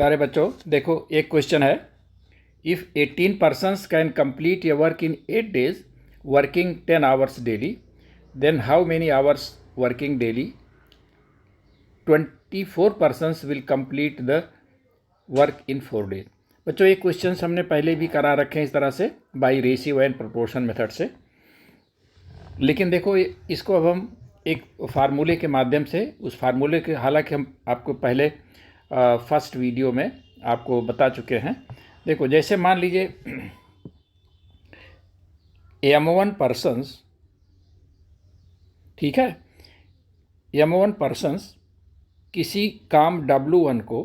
प्यारे बच्चों, देखो एक क्वेश्चन है। If 18 persons can complete your work in 8 days working 10 hours daily, then how many hours working daily 24 persons will complete the work in 4 days। बच्चों ये question हमने पहले भी करा रखे हैं इस तरह से, by ratio and proportion method से। लेकिन देखो इसको अब हम एक फार्मूले के माध्यम से, उस फार्मूले के, हालांकि हम आपको पहले फर्स्ट वीडियो में आपको बता चुके हैं। देखो जैसे मान लीजिए M1 persons, ठीक है, M1 persons किसी काम W1 को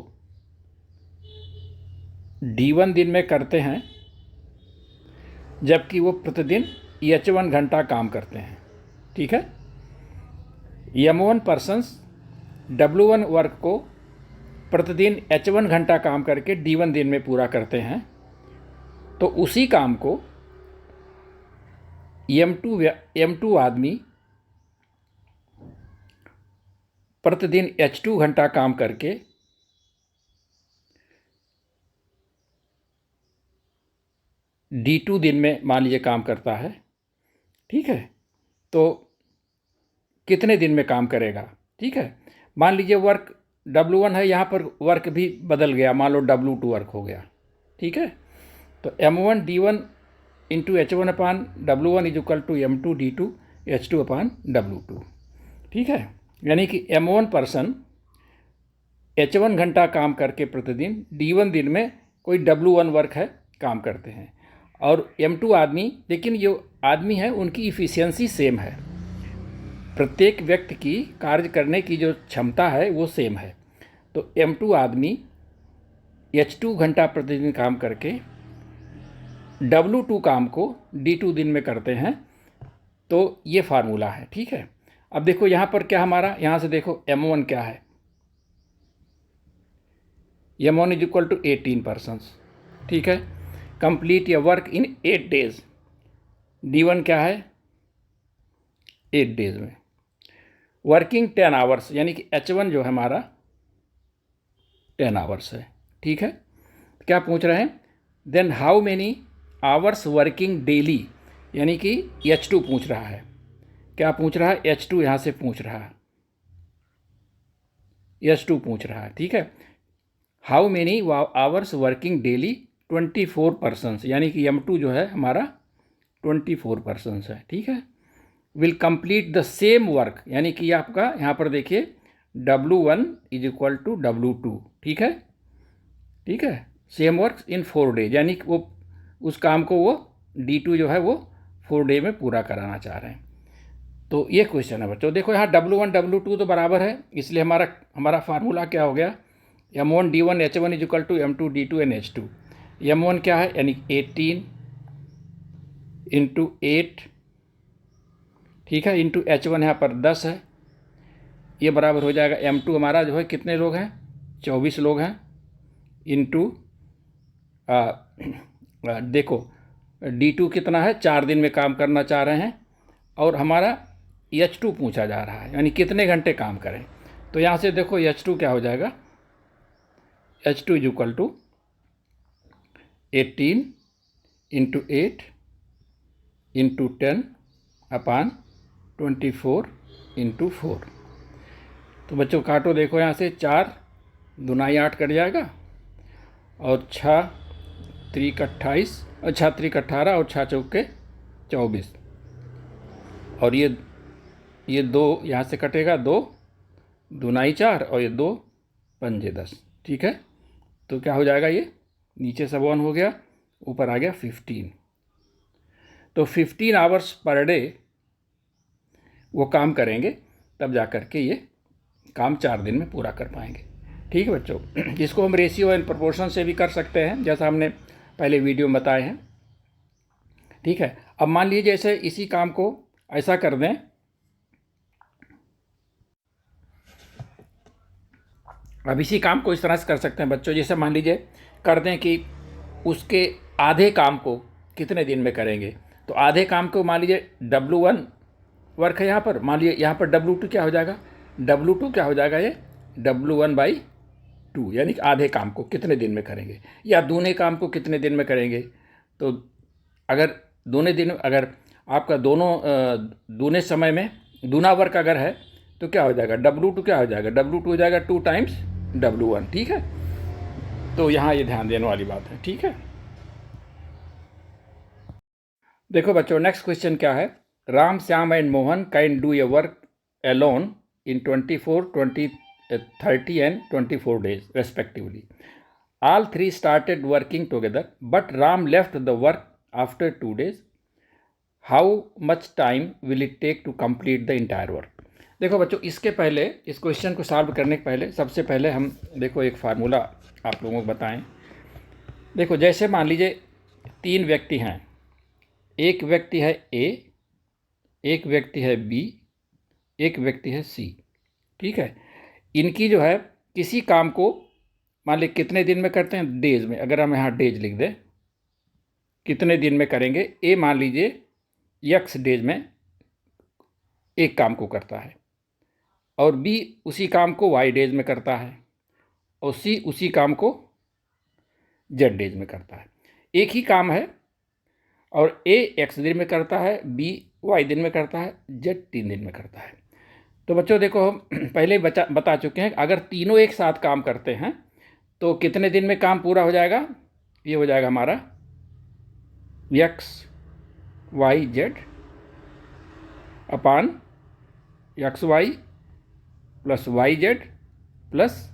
D1 दिन में करते हैं, जबकि वो प्रतिदिन H1 घंटा काम करते हैं। ठीक है, M1 persons W1 वर्क को प्रतिदिन H1 घंटा काम करके D1 दिन में पूरा करते हैं, तो उसी काम को M2 आदमी प्रतिदिन H2 घंटा काम करके D2 दिन में मान लीजिए काम करता है। ठीक है, तो कितने दिन में काम करेगा? ठीक है, मान लीजिए वर्क W1 है, यहाँ पर वर्क भी बदल गया, मान लो W2 वर्क हो गया। ठीक है, तो M1 D1 into H1 upon W1 is equal to M2 D2 H2 upon W2। ठीक है, यानी कि M1 पर्सन H1 घंटा काम करके प्रतिदिन D1 दिन में कोई W1 वर्क है काम करते हैं, और M2 आदमी, लेकिन जो आदमी है उनकी इफ़िशियंसी सेम है, प्रत्येक व्यक्ति की कार्य करने की जो क्षमता है वो सेम है। तो M2 आदमी H2 घंटा प्रतिदिन काम करके W2 काम को D2 दिन में करते हैं। तो ये फार्मूला है। ठीक है, अब देखो यहाँ पर क्या हमारा, यहाँ से देखो M1 क्या है, M1 is equal to 18 persons। ठीक है, complete your work in 8 days। D1 क्या है, 8 days में वर्किंग 10 hours, यानी कि H1 जो है हमारा 10 hours है। ठीक है, क्या पूछ रहे हैं, then how many hours working daily, यानी कि H2 पूछ रहा है। क्या पूछ रहा है? H2 यहाँ से पूछ रहा है, H2 पूछ रहा है। ठीक है, how many hours working daily 24 persons, यानी कि M2 जो है हमारा 24 persons है। ठीक है, will complete the same work, यानी कि आपका यहाँ पर देखिए W1 is equal to W2। ठीक है, ठीक है, सेम वर्क इन 4 days, यानी कि वो उस काम को वो D2 जो है वो 4 day में पूरा कराना चाह रहे हैं। तो ये क्वेश्चन है बच्चों। देखो यहाँ W1 W2 तो बराबर है, इसलिए हमारा फार्मूला क्या हो गया, M1 D1 H1 is equal to M2 D2 N H2। M1 क्या है, यानी 18 इंटू 8, ठीक है, इंटू H1 यहाँ पर 10 है, ये बराबर हो जाएगा M2 हमारा जो है कितने लोग हैं, 24 लोग हैं, इंटू देखो D2 कितना है, 4 दिन में काम करना चाह रहे हैं, और हमारा H2 पूछा जा रहा है, यानी कितने घंटे काम करें। तो यहाँ से देखो H2 क्या हो जाएगा, H2 is equal to 18 into 8 into 10 upon 24 into 4। तो बच्चों काटो, देखो यहाँ से 4 दूनाई 8 कट जाएगा, और 6 त्रिक 28, और 6 त्रिक 18, और 6 चौके 24, और ये 2 यहाँ से कटेगा, 2 दूनाई 4, और ये 2 पंजे 10। ठीक है, तो क्या हो जाएगा, ये नीचे से 1 हो गया, ऊपर आ गया 15। तो 15 आवर्स पर डे वो काम करेंगे, तब जा कर के ये काम 4 दिन में पूरा कर पाएंगे। ठीक है बच्चों, जिसको हम रेशियो एंड प्रोपोर्शन से भी कर सकते हैं, जैसा हमने पहले वीडियो में बताए हैं। ठीक है, अब मान लीजिए जैसे इसी काम को ऐसा कर दें, अब इसी काम को इस तरह से कर सकते हैं बच्चों, जैसे मान लीजिए कर दें कि उसके आधे काम को कितने दिन में करेंगे। तो आधे काम को मान लीजिए W1 वर्क है यहाँ पर, मान लीजिए यहाँ पर W2 क्या हो जाएगा, W2 क्या हो जाएगा, ये W1 बाई 2, यानी कि आधे काम को कितने दिन में करेंगे, या दूने काम को कितने दिन में करेंगे। तो अगर अगर आपका दोनों दूने समय में दूना वर्क अगर है तो क्या हो जाएगा, W2 क्या हो जाएगा, W2 हो जाएगा 2 टाइम्स W1, ठीक है। तो यहाँ ये ध्यान देने वाली बात है, ठीक है। देखो बच्चों, नेक्स्ट क्वेश्चन क्या है, Ram, Shyam and Mohan can do a work alone in 24, 20, 30 and 24 days respectively. All three started working together, but Ram left the work after 2 days. How much time will it take to complete the entire work? देखो बच्चों, इसके पहले, इस question को solve करने के पहले सबसे पहले हम देखो एक फार्मूला आप लोगों को बताएं। देखो जैसे मान लीजिए 3 व्यक्ति हैं, एक व्यक्ति है A, एक व्यक्ति है B, एक व्यक्ति है C, ठीक है। इनकी जो है किसी काम को मान लीजिए कितने दिन में करते हैं, डेज में। अगर हम यहाँ डेज लिख दें, कितने दिन में करेंगे, A मान लीजिए X डेज में एक काम को करता है, और B उसी काम को Y डेज में करता है, और C उसी काम को Z डेज में करता है। एक ही काम है और A X दिन में करता है, B Y दिन में करता है, Z 3 दिन में करता है। तो बच्चों देखो, हम पहले बता चुके हैं, अगर तीनों एक साथ काम करते हैं तो कितने दिन में काम पूरा हो जाएगा, ये हो जाएगा हमारा X Y Z अपान XY plus YZ plus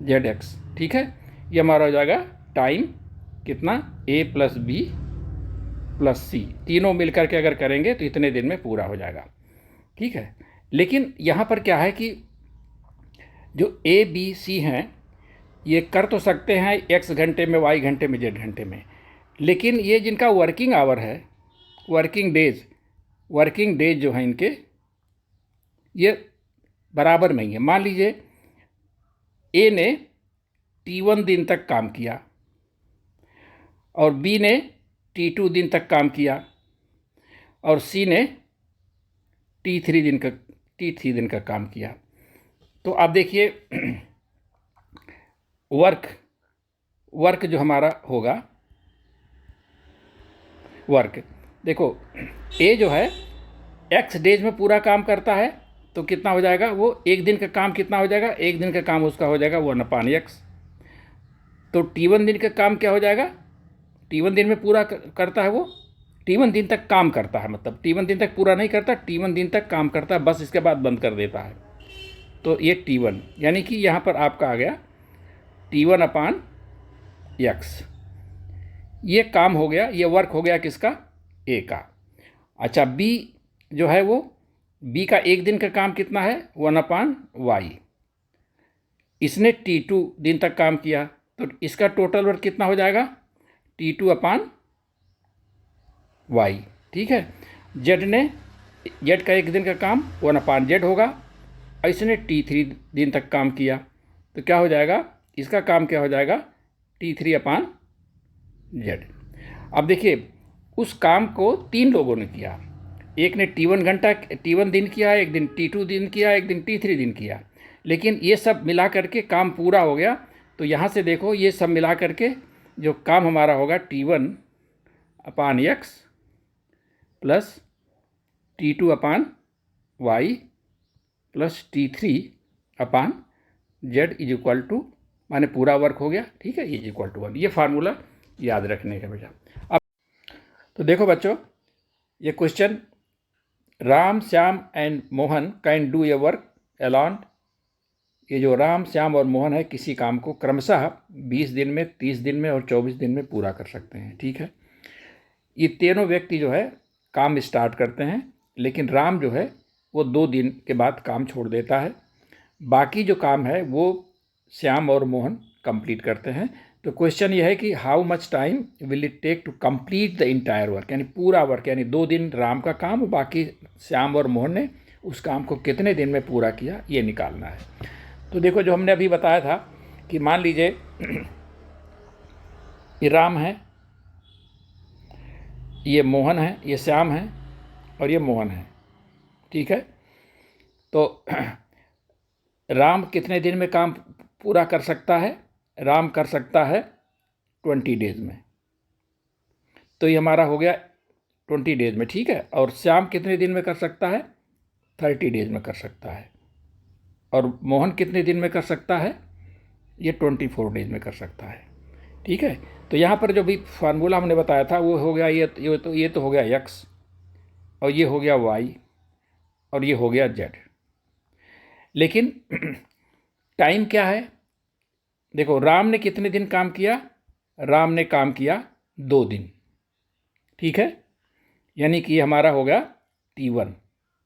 ZX, ठीक है। ये हमारा हो जाएगा टाइम कितना, A plus B plus C, तीनों मिलकर के अगर करेंगे तो इतने दिन में पूरा हो जाएगा, ठीक है। लेकिन यहाँ पर क्या है कि जो A B C हैं ये कर तो सकते हैं X घंटे में, Y घंटे में, Z घंटे में, लेकिन ये जिनका वर्किंग आवर है, वर्किंग डेज जो हैं इनके, ये बराबर नहीं है। मान लीजिए A ने T1 दिन तक काम किया और B ने T2 दिन तक काम किया और C ने T3 दिन का काम किया। तो आप देखिए वर्क जो हमारा होगा, वर्क देखो A जो है X डेज में पूरा काम करता है तो कितना हो जाएगा, वो एक दिन का काम कितना हो जाएगा, एक दिन का काम उसका हो जाएगा 1/X। तो T1 दिन का काम क्या हो जाएगा, T1 दिन में पूरा करता है, वो T1 दिन तक काम करता है, मतलब T1 दिन तक पूरा नहीं करता, T1 दिन तक काम करता है, बस इसके बाद बंद कर देता है। तो ये T1, यानी कि यहाँ पर आपका आ गया T1/X। ये काम हो गया, ये वर्क हो गया किसका, A का। अच्छा B जो है, वो B का एक दिन का काम कितना है, 1/Y। इसने T2 दिन तक काम किया तो इसका टोटल वर्क कितना हो जाएगा, T2/Y, ठीक है। Z का एक दिन का काम 1/Z होगा और इसने T3 दिन तक काम किया तो क्या हो जाएगा, इसका काम क्या हो जाएगा, T3/Z। अब देखिए उस काम को 3 लोगों ने किया, एक ने T1 दिन किया, एक दिन T2 दिन किया, एक दिन T3 दिन किया, लेकिन ये सब मिला करके काम पूरा हो गया। तो यहाँ से देखो ये सब मिला करके जो काम हमारा होगा T1/X plus T2/Y plus T3/Z is equal to, माने पूरा वर्क हो गया, ठीक है, इज इक्वल टू 1। ये फार्मूला याद रखने का बेटा। अब तो देखो बच्चों, ये question, Ram, Shyam and Mohan can do a work alone. ये जो राम, श्याम और मोहन है किसी काम को क्रमशः 20 दिन में, 30 दिन में और 24 दिन में पूरा कर सकते हैं, ठीक है। ये तीनों व्यक्ति जो है काम स्टार्ट करते हैं, लेकिन राम जो है वो 2 दिन के बाद काम छोड़ देता है, बाकी जो काम है वो श्याम और मोहन कंप्लीट करते हैं। तो क्वेश्चन ये है कि how much time will it take to complete the entire work, यानी पूरा वर्क, यानी 2 दिन राम का काम, बाकी श्याम और मोहन ने उस काम को कितने दिन में पूरा किया, ये निकालना है। तो देखो जो हमने अभी बताया था कि मान लीजिए ये राम है, ये मोहन है, ये श्याम है और ये मोहन है, ठीक है। तो राम कितने दिन में काम पूरा कर सकता है, राम कर सकता है 20 डेज में। तो ये हमारा हो गया 20 डेज में, ठीक है। और श्याम कितने दिन में कर सकता है? 30 डेज में कर सकता है। और मोहन कितने दिन में कर सकता है? ये 24 डेज में कर सकता है, ठीक है। तो यहाँ पर जो भी फार्मूला हमने बताया था वो हो गया, ये तो हो गया x, और ये हो गया y, और ये हो गया z। लेकिन टाइम क्या है? देखो, राम ने कितने दिन काम किया? राम ने काम किया 2 दिन, ठीक है। यानी कि हमारा हो गया T1,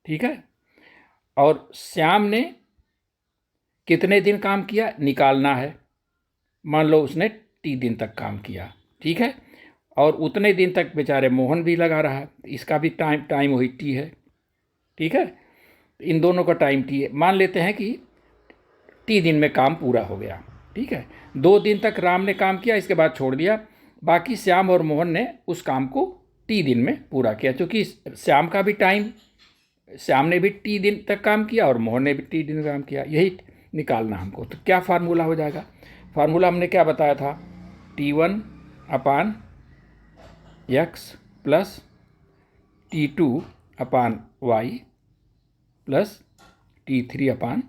ठीक है। और श्याम ने कितने दिन काम किया निकालना है। मान लो उसने T दिन तक काम किया, ठीक है। और उतने दिन तक बेचारे मोहन भी लगा रहा है, इसका भी टाइम वही T है, ठीक है। इन दोनों का टाइम T है। मान लेते हैं कि T दिन में काम पूरा हो गया, ठीक है। 2 दिन तक राम ने काम किया, इसके बाद छोड़ दिया। बाकी श्याम और मोहन ने उस काम को T दिन में पूरा किया, क्योंकि श्याम का भी टाइम, श्याम ने भी T दिन तक काम किया और मोहन ने भी T दिन काम किया। यही निकालना हमको। तो क्या फार्मूला हो जाएगा? फार्मूला हमने क्या बताया था? T1 upon x plus T2 upon y plus T3 upon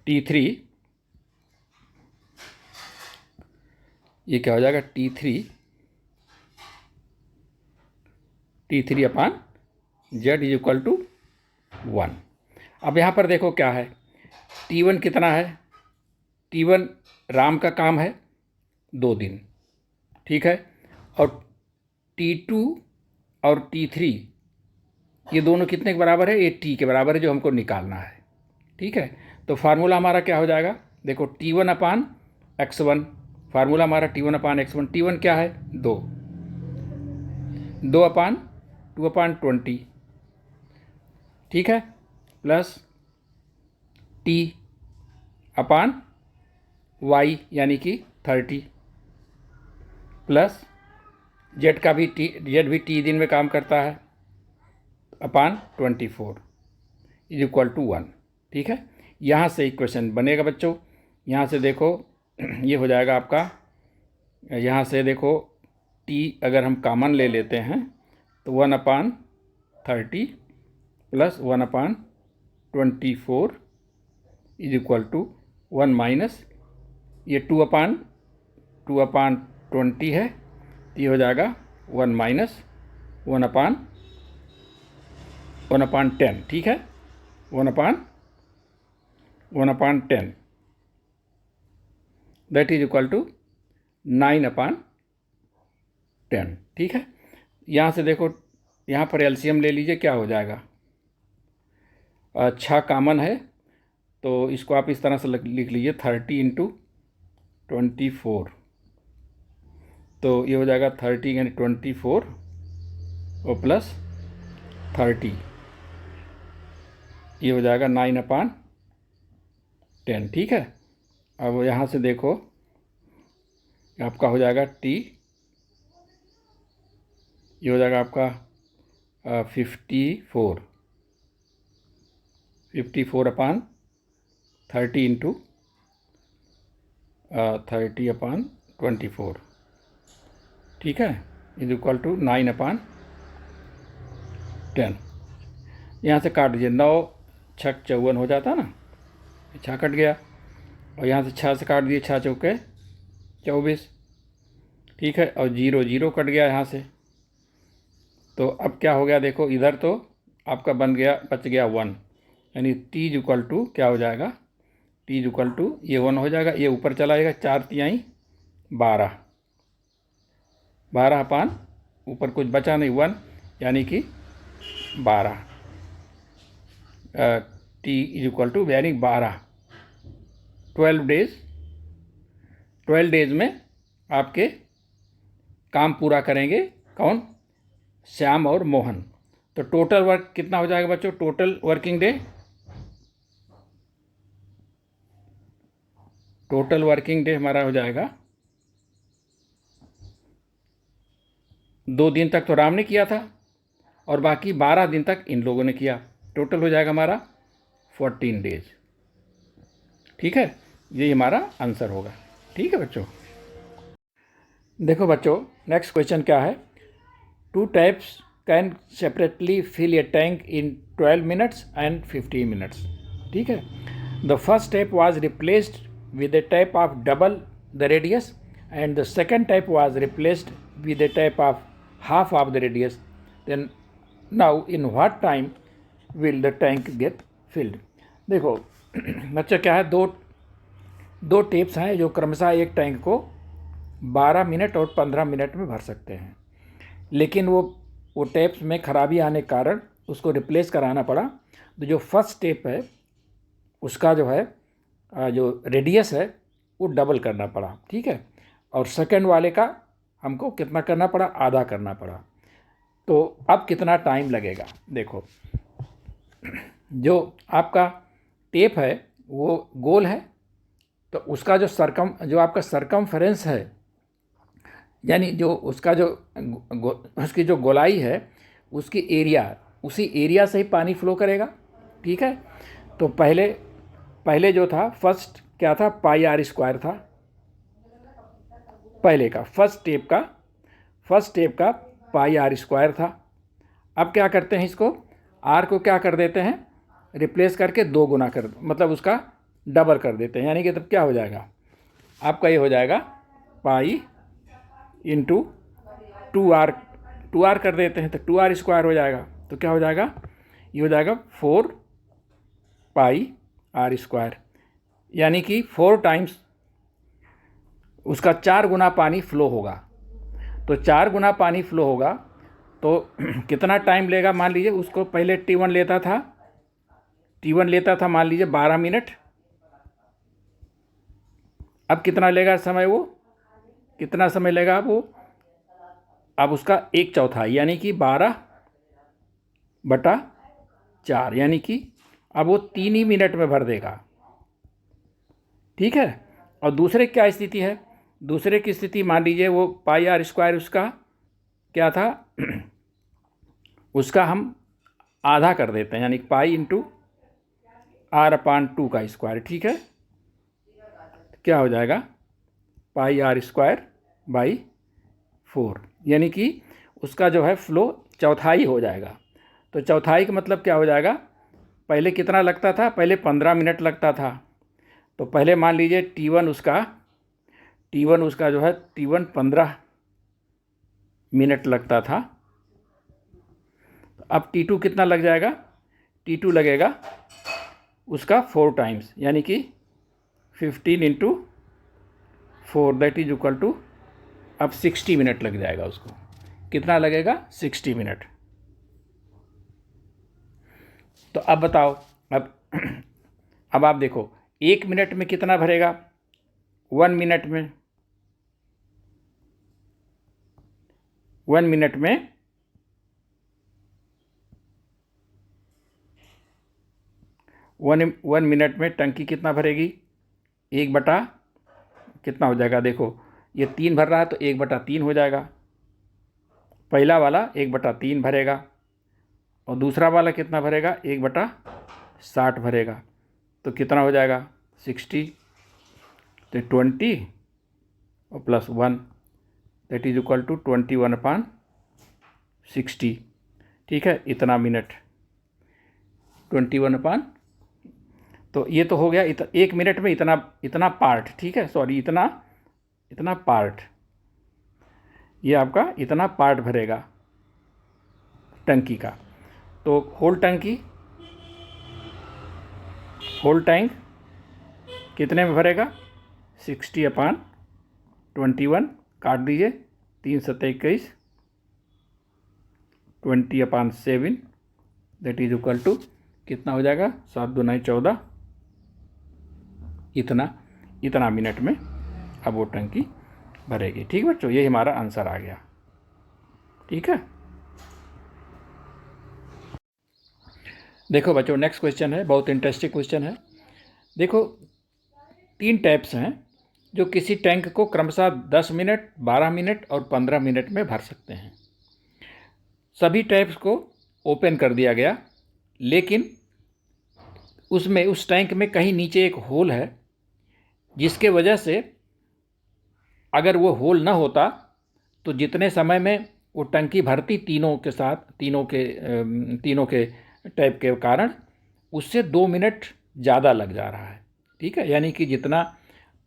T3, ये क्या हो जाएगा? T3 upon z is equal to 1। अब यहाँ पर देखो क्या है, T1 कितना है? T1 राम का काम है 2 दिन, ठीक है। और T2 और T3 ये दोनों कितने के बराबर है? ये T के बराबर है, जो हमको निकालना है, ठीक है। तो फार्मूला हमारा क्या हो जाएगा? देखो, T1 अपान x1, फार्मूला हमारा T1 अपान x1। T1 क्या है? 2 अपान 2 अपान 20, ठीक है, प्लस T अपान y यानी कि 30, प्लस z का भी z भी T दिन में काम करता है, अपान 24 इज इक्वल टू 1, ठीक है। यहाँ से इक्वेशन बनेगा बच्चों। यहाँ से देखो ये हो जाएगा आपका, यहाँ से देखो T अगर हम कॉमन ले लेते हैं तो 1 upon 30 plus 1 upon 24 is equal to 1 minus ये 2 अपान 20 है, ये हो जाएगा 1 माइनस 1 अपान 10, ठीक है। 1 अपान 10 दैट इज इक्वल टू 9 अपान 10, ठीक है। यहाँ से देखो, यहाँ पर एलसीएम ले लीजिए, क्या हो जाएगा? 6 कॉमन है तो इसको आप इस तरह से लिख लीजिए 30 इंटू 24, तो ये हो जाएगा 30 यानी 24 और प्लस 30, ये हो जाएगा 9 अपान 10, ठीक है। अब यहाँ से देखो आपका हो जाएगा T, ये हो जाएगा आपका 54 अपान 30 इंटू 30 अपान 24, ठीक है, इज इक्वल टू 9 अपान 10। यहाँ से काट दीजिए, 9 छक 54 हो जाता ना, 6 कट गया, और यहाँ से 6 से काट दिए, 6 चौके 24, ठीक है। और 0 0 कट गया यहाँ से। तो अब क्या हो गया? देखो इधर तो आपका बच गया 1, यानी T इज इक्वल टू क्या हो जाएगा? T इज इक्वल टू ये 1 हो जाएगा, ये ऊपर चला जाएगा, 4 तिहाई 12 अपान ऊपर कुछ बचा नहीं 1, यानी कि 12, T इज इक्वल टू यानी 12, 12 डेज में आपके काम पूरा करेंगे कौन? श्याम और मोहन। तो टोटल वर्क कितना हो जाएगा बच्चों? टोटल वर्किंग डे हमारा हो जाएगा, 2 दिन तक तो राम ने किया था और बाकी 12 दिन तक इन लोगों ने किया। टोटल हो जाएगा हमारा 14 डेज, ठीक है, ये हमारा आंसर होगा। ठीक है बच्चों। देखो बच्चों, नेक्स्ट क्वेश्चन क्या है। 2 taps can separately fill a tank in 12 minutes and 15 minutes. ठीक है, the first tap was replaced with a tap of double the radius and the second tap was replaced with a tap of half of the radius. Then now in what time will the tank get filled? देखो बच्चा क्या है, दो tapes हैं जो क्रमशः एक tank को 12 मिनट और 15 मिनट में भर सकते हैं, लेकिन वो टेप्स में खराबी आने के कारण उसको रिप्लेस कराना पड़ा। तो जो फर्स्ट टेप है उसका जो है जो रेडियस है वो डबल करना पड़ा। ठीक है, और सेकंड वाले का हमको कितना करना पड़ा, आधा करना पड़ा। तो अब कितना टाइम लगेगा, देखो जो आपका टेप है वो गोल है, तो उसका जो आपका सरकमफ्रेंस है, यानी जो उसका उसकी जो गोलाई है उसकी एरिया, उसी एरिया से ही पानी फ्लो करेगा। ठीक है, तो पहले जो था फर्स्ट क्या था, पाई आर स्क्वायर था पहले का, फर्स्ट टेप का पाई आर स्क्वायर था। अब क्या करते हैं, इसको आर को क्या कर देते हैं, रिप्लेस करके 2 गुना कर, मतलब उसका डबल कर देते हैं, यानी कि तब क्या हो जाएगा आपका, ये हो जाएगा पाई इंटू 2r कर देते हैं तो 2r स्क्वायर हो जाएगा। तो क्या हो जाएगा, ये हो जाएगा 4 पाई आर स्क्वायर, यानी कि 4 टाइम्स उसका 4 गुना पानी फ्लो होगा। तो 4 गुना पानी फ्लो होगा तो कितना टाइम लेगा, मान लीजिए उसको पहले T1 लेता था मान लीजिए 12 मिनट। अब कितना लेगा समय, वो कितना समय लेगा अब उसका 1/4 यानी कि 12/4, यानी कि अब वो 3 ही मिनट में भर देगा। ठीक है, और दूसरे क्या स्थिति है, दूसरे की स्थिति मान लीजिए वो पाई आर स्क्वायर उसका क्या था उसका हम आधा कर देते हैं, यानी पाई इंटू r/2 का स्क्वायर। ठीक है, क्या हो जाएगा पाई आर स्क्वायर बाई 4, यानी कि उसका जो है फ्लो चौथाई हो जाएगा। तो चौथाई का मतलब क्या हो जाएगा, पहले कितना लगता था, पहले 15 मिनट लगता था। तो पहले मान लीजिए T1 उसका जो है T1 15 मिनट लगता था। अब T2 कितना लग जाएगा, T2 लगेगा उसका 4 टाइम्स, यानी कि 15 into 4 that is equal to, अब 60 मिनट लग जाएगा उसको। कितना लगेगा, 60 मिनट। तो अब बताओ, अब आप देखो 1 मिनट में कितना भरेगा, 1 मिनट में 1 मिनट में टंकी कितना भरेगी, 1 बटा कितना हो जाएगा, देखो ये 3 भर रहा है तो 1/3 हो जाएगा। पहला वाला 1/3 भरेगा और दूसरा वाला कितना भरेगा, 1/60 भरेगा। तो कितना हो जाएगा 60, तो 20 और plus 1 that is equal to 21/60। ठीक है, इतना मिनट 21 तो ये तो हो गया 1 मिनट में इतना पार्ट। ठीक है, सॉरी इतना पार्ट, ये आपका इतना पार्ट भरेगा टंकी का। तो होल टैंक कितने में भरेगा, 60/21, काट दीजिए 3 × 7 = 21, 20/7 दैट इज इक्वल टू कितना हो जाएगा, 7 × 2 = 14। इतना मिनट में अब वो टंकी भरेगी। ठीक बच्चों, ये हमारा आंसर आ गया। ठीक है, देखो बच्चों नेक्स्ट क्वेश्चन है, बहुत इंटरेस्टिंग क्वेश्चन है। देखो 3 टैप्स हैं जो किसी टैंक को क्रमशः 10 मिनट, 12 मिनट और 15 मिनट में भर सकते हैं। सभी टैप्स को ओपन कर दिया गया, लेकिन उस टैंक में कहीं नीचे एक होल है जिसके वजह से अगर वो होल ना होता तो जितने समय में वो टंकी भरती तीनों के साथ, तीनों के टैप के कारण, उससे 2 मिनट ज़्यादा लग जा रहा है। ठीक है, यानी कि जितना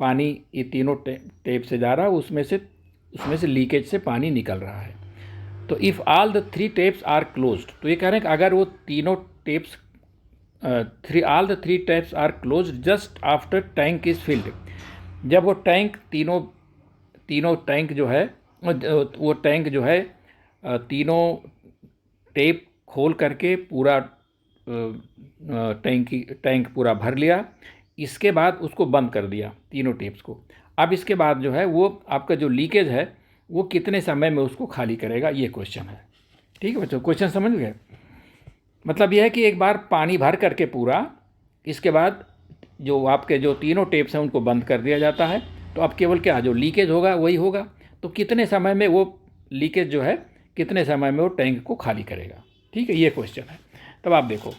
पानी ये तीनों टैप से जा रहा है उसमें से लीकेज से पानी निकल रहा है। तो if all the 3 taps are closed, तो ये कह रहे हैं कि अगर वो तीनों taps all the 3 taps are closed just after tank is filled, जब वो टैंक तीनों टैंक जो है, वो टैंक जो है तीनों टेप खोल करके पूरा टैंक पूरा भर लिया, इसके बाद उसको बंद कर दिया तीनों टेप्स को। अब इसके बाद जो है वो आपका जो लीकेज है वो कितने समय में उसको खाली करेगा, ये क्वेश्चन है। ठीक है बच्चों, क्वेश्चन समझ गए? मतलब यह है कि एक बार पानी भर करके पूरा, इसके बाद जो आपके जो तीनों टेप्स हैं उनको बंद कर दिया जाता है, तो अब केवल क्या जो लीकेज होगा वही होगा। तो कितने समय में वो लीकेज जो है, कितने समय में वो टैंक को खाली करेगा। ठीक है, ये क्वेश्चन है। तब आप देखो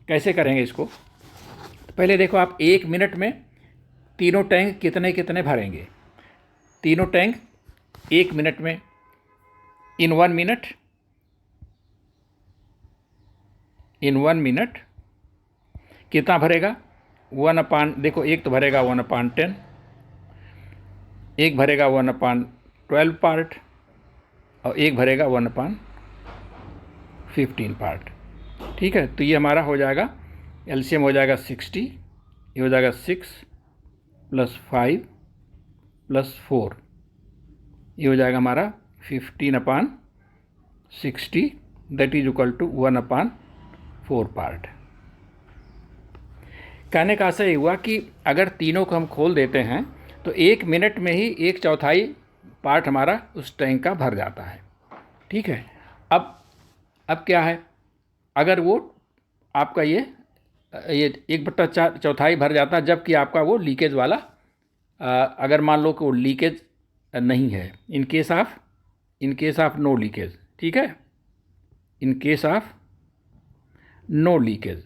कैसे करेंगे इसको। तो पहले देखो आप 1 मिनट में तीनों टैंक कितने कितने भरेंगे। तीनों टैंक 1 मिनट में, इन 1 मिनट, इन 1 मिनट कितना भरेगा? 1/, देखो एक तो भरेगा 1/10, एक भरेगा 1/12 पार्ट, और एक भरेगा 1/15 पार्ट। ठीक है, तो ये हमारा हो जाएगा, एलसीएम हो जाएगा 60, ये हो जाएगा 6 + 5 + 4, ये हो जाएगा हमारा 15/60, that is equal to 1/4 part. कहने का आशय हुआ कि अगर तीनों को हम खोल देते हैं तो 1 मिनट में ही 1/4 पार्ट हमारा उस टैंक का भर जाता है। ठीक है, अब क्या है, अगर वो आपका ये 1/4 भर जाता है, जबकि आपका वो लीकेज वाला, अगर मान लो कि वो लीकेज नहीं है, in case of no leakage. ठीक है, in case of no leakage,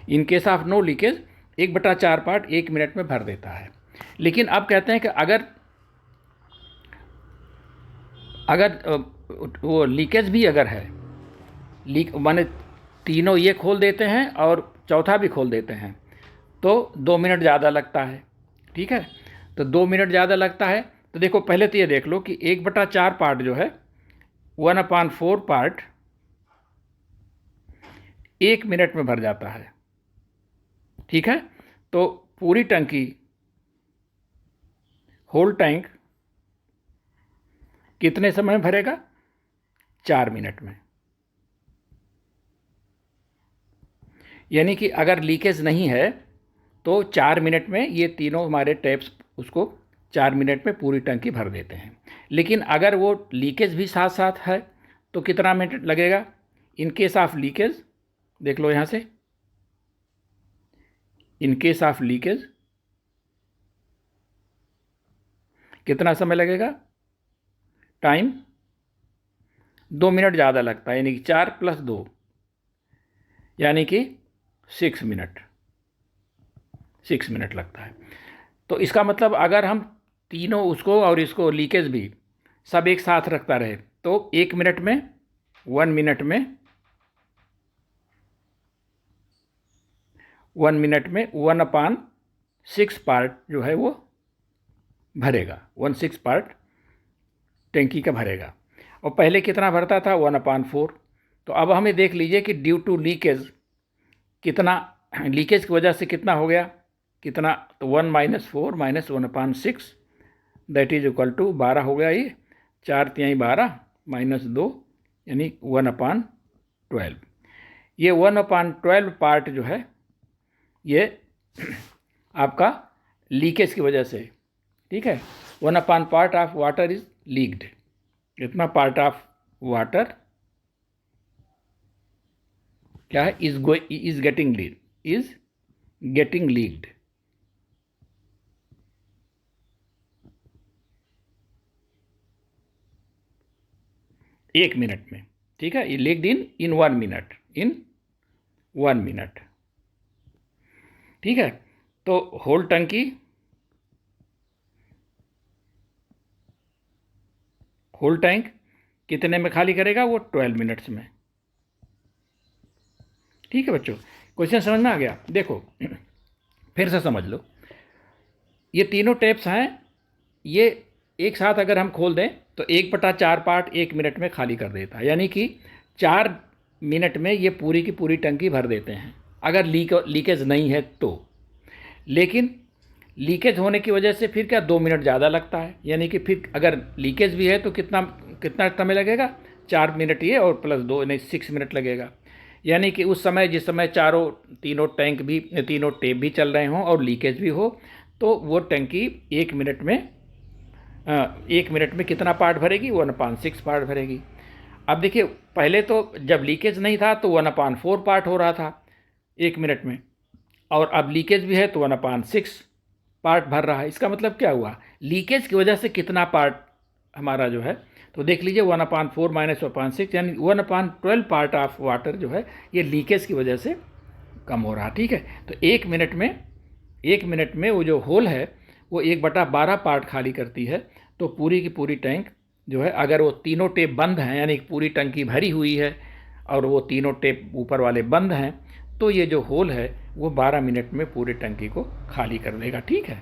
in case of no leakage 1/4 part 1 minute में भर देता है। लेकिन अब कहते हैं कि अगर वो लीकेज भी अगर है, माने तीनों ये खोल देते हैं और चौथा भी खोल देते हैं, तो 2 मिनट ज़्यादा लगता है। ठीक है, तो 2 मिनट ज़्यादा लगता है। तो देखो पहले तो ये देख लो कि 1/4 पार्ट जो है, 1/4 पार्ट 1 मिनट में भर जाता है। ठीक है, तो पूरी टंकी, होल टैंक कितने समय में भरेगा? 4 मिनट में। यानी कि अगर लीकेज नहीं है तो 4 मिनट में ये तीनों हमारे टैप्स उसको 4 मिनट में पूरी टंकी भर देते हैं। लेकिन अगर वो लीकेज भी साथ साथ है तो कितना मिनट लगेगा? इन केस ऑफ लीकेज, देख लो यहाँ से, इन केस ऑफ लीकेज कितना समय लगेगा? टाइम 2 मिनट ज़्यादा लगता है, यानी कि 4 + 2, यानी कि 6 मिनट, 6 मिनट लगता है। तो इसका मतलब अगर हम तीनों उसको और इसको लीकेज भी सब एक साथ रखता रहे तो 1 मिनट में, 1 मिनट में, 1 मिनट में 1/6 पार्ट जो है वो भरेगा, 1/6 पार्ट टैंकी का भरेगा। और पहले कितना भरता था? 1/4। तो अब हमें देख लीजिए कि ड्यू टू लीकेज कितना, लीकेज की वजह से कितना हो गया, कितना, तो 1 - 4 - 1/6, दैट इज इक्वल टू 12 हो गया। ये 4×3 12 -2, यानी 1/12। ये 1/12 पार्ट जो है ये आपका लीकेज की वजह से। ठीक है, 1/, part of water is leaked, इतना पार्ट ऑफ वाटर क्या है? Is getting leaked. 1 मिनट में। ठीक है, ये लीक्ड इन 1 मिनट, इन 1 मिनट। ठीक है। तो होल टंकी होल टैंक कितने में खाली करेगा? वो 12 मिनट्स में। ठीक है बच्चों, क्वेश्चन समझ में आ गया? देखो फिर से समझ लो, ये तीनों टेप्स हैं, ये एक साथ अगर हम खोल दें तो 1/4 पार्ट 1 मिनट में खाली कर देता है, यानी कि 4 मिनट में ये पूरी की पूरी टंकी भर देते हैं, अगर लीकेज नहीं है तो। लेकिन लीकेज होने की वजह से फिर क्या 2 मिनट ज़्यादा लगता है, यानी कि फिर अगर लीकेज भी है तो कितना कितना समय लगेगा? 4 मिनट ये और प्लस 2 यानी 6 मिनट लगेगा। यानी कि उस समय जिस समय तीनों टैंक भी तीनों टेप भी चल रहे हों और लीकेज भी हो, तो वो टंकी 1 मिनट में 1 मिनट में कितना पार्ट भरेगी? 1/6 पार्ट भरेगी। अब देखिए, पहले तो जब लीकेज नहीं था तो 1/4 पार्ट हो रहा था 1 मिनट में, और अब लीकेज भी है तो 1/6 पार्ट भर रहा है। इसका मतलब क्या हुआ? लीकेज की वजह से कितना पार्ट हमारा जो है, तो देख लीजिए 1/4 माइनस 1/6 यानी 1/12 पार्ट ऑफ वाटर जो है ये लीकेज की वजह से कम हो रहा। ठीक है, तो 1 मिनट में वो जो होल है वो 1/12 पार्ट खाली करती है। तो पूरी की पूरी टैंक जो है, अगर वो तीनों टेप बंद हैं, यानी पूरी टंकी भरी हुई है और वो तीनों टेप ऊपर वाले बंद हैं, तो ये जो होल है वो 12 मिनट में पूरी टंकी को खाली कर देगा। ठीक है।